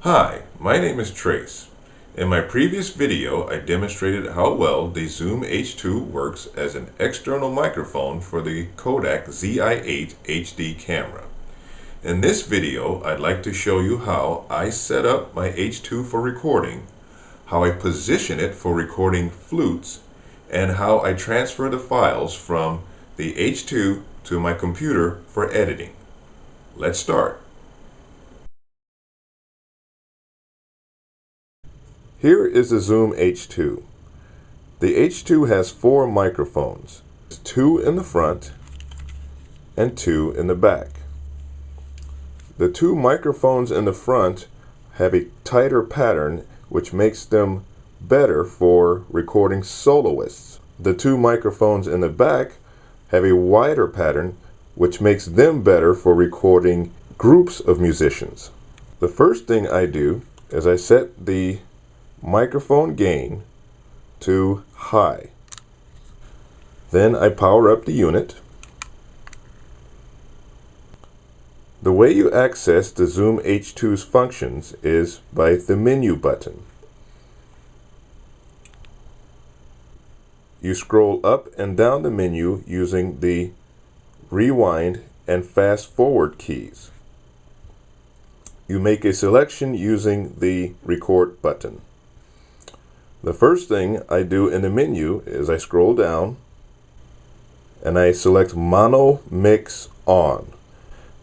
Hi, my name is Trace. In my previous video, I demonstrated how well the Zoom H2 works as an external microphone for the Kodak ZI-8 HD camera. In this video, I'd like to show you how I set up my H2 for recording, how I position it for recording flutes, and how I transfer the files from the H2 to my computer for editing. Let's start. Here is the Zoom H2. The H2 has 4 microphones, 2 in the front and 2 in the back. The 2 microphones in the front have a tighter pattern which makes them better for recording soloists. The 2 microphones in the back have a wider pattern which makes them better for recording groups of musicians. The first thing I do is I set the microphone gain to high. Then I power up the unit. The way you access the Zoom H2's functions is by the menu button. You scroll up and down the menu using the rewind and fast forward keys. You make a selection using the record button. The first thing I do in the menu is I scroll down and I select Mono Mix On.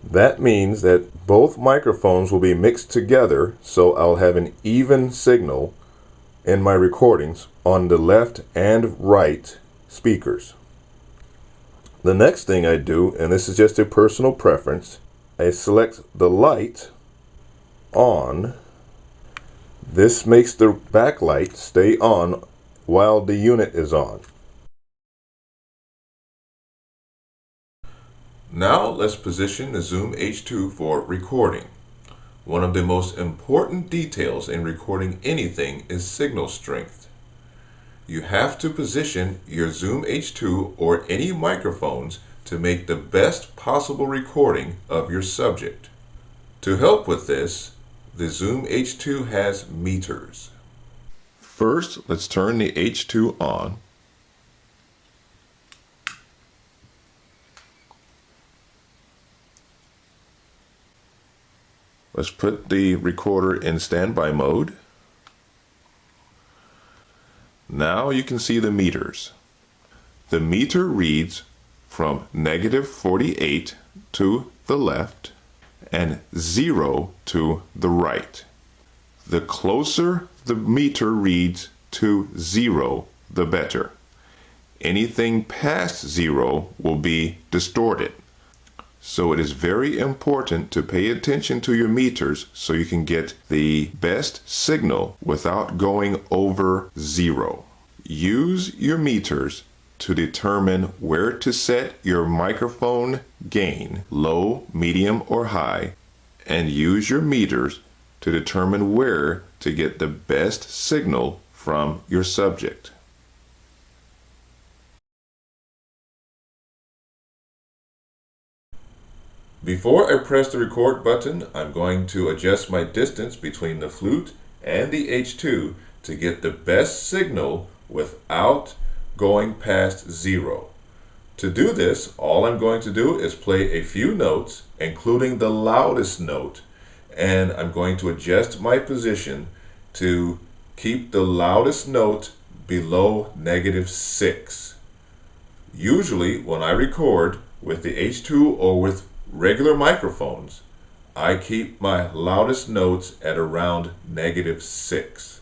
That means that both microphones will be mixed together, so I'll have an even signal in my recordings on the left and right speakers. The next thing I do, and this is just a personal preference, I select the light on. This makes the backlight stay on while the unit is on. Now let's position the Zoom H2 for recording. One of the most important details in recording anything is signal strength. You have to position your Zoom H2 or any microphones to make the best possible recording of your subject. To help with this, the Zoom H2 has meters. First, let's turn the H2 on. Let's put the recorder in standby mode. Now you can see the meters. The meter reads from -48 to the left and 0 to the right. The closer the meter reads to 0, the better. Anything past 0 will be distorted. So it is very important to pay attention to your meters so you can get the best signal without going over 0. Use your meters to determine where to set your microphone gain, low, medium, or high, and use your meters to determine where to get the best signal from your subject. Before I press the record button, I'm going to adjust my distance between the flute and the H2 to get the best signal without going past 0. To do this, all I'm going to do is play a few notes, including the loudest note, and I'm going to adjust my position to keep the loudest note below -6. Usually, when I record with the H2 or with regular microphones, I keep my loudest notes at around -6.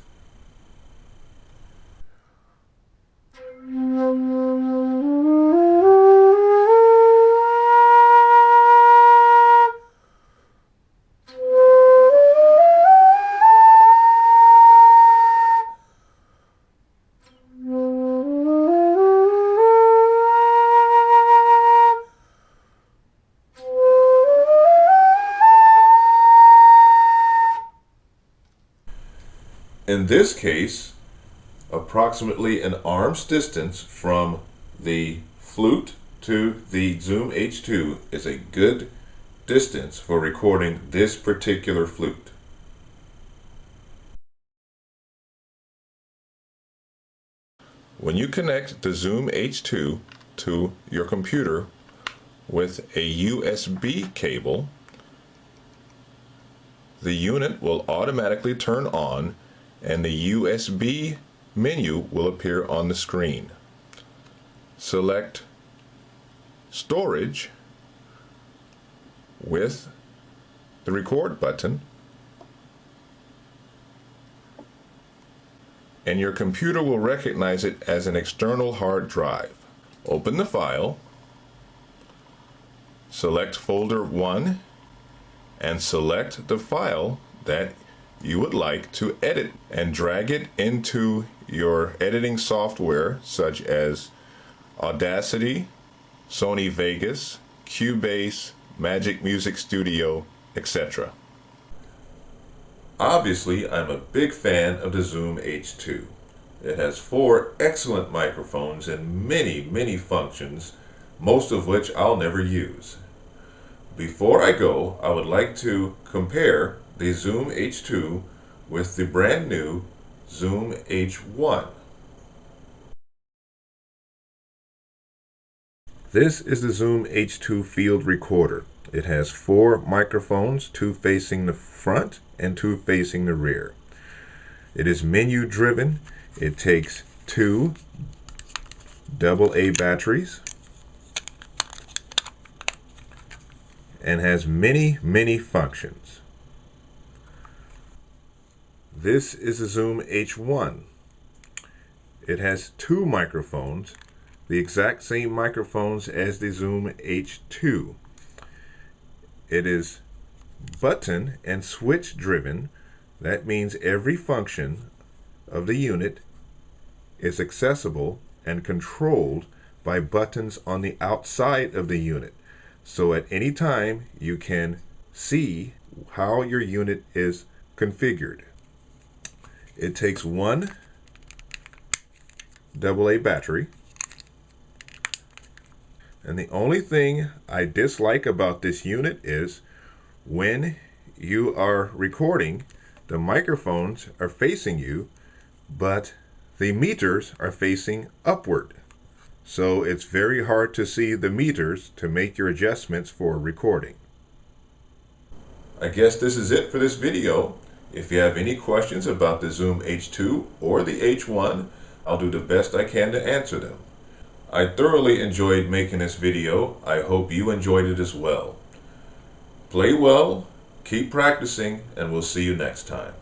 In this case, approximately an arm's distance from the flute to the Zoom H2 is a good distance for recording this particular flute. When you connect the Zoom H2 to your computer with a USB cable, the unit will automatically turn on and the USB menu will appear on the screen. Select Storage with the Record button, and your computer will recognize it as an external hard drive. Open the file, select Folder 1, and select the file that you would like to edit and drag it into your editing software such as Audacity, Sony Vegas, Cubase, Magic Music Studio, etc. Obviously, I'm a big fan of the Zoom H2. It has 4 excellent microphones and many functions, most of which I'll never use. Before I go, I would like to compare the Zoom H2 with the brand new Zoom H1. This is the Zoom H2 field recorder. It has 4 microphones, 2 facing the front and 2 facing the rear. It is menu driven. It takes 2 AA batteries and has many functions. This is the Zoom H1. It has 2 microphones, the exact same microphones as the Zoom H2. It is button and switch driven. That means every function of the unit is accessible and controlled by buttons on the outside of the unit. So at any time you can see how your unit is configured. It takes 1 AA battery. And the only thing I dislike about this unit is when you are recording, the microphones are facing you, but the meters are facing upward. So it's very hard to see the meters to make your adjustments for recording. I guess this is it for this video. If you have any questions about the Zoom H2 or the H1, I'll do the best I can to answer them. I thoroughly enjoyed making this video. I hope you enjoyed it as well. Play well, keep practicing, and we'll see you next time.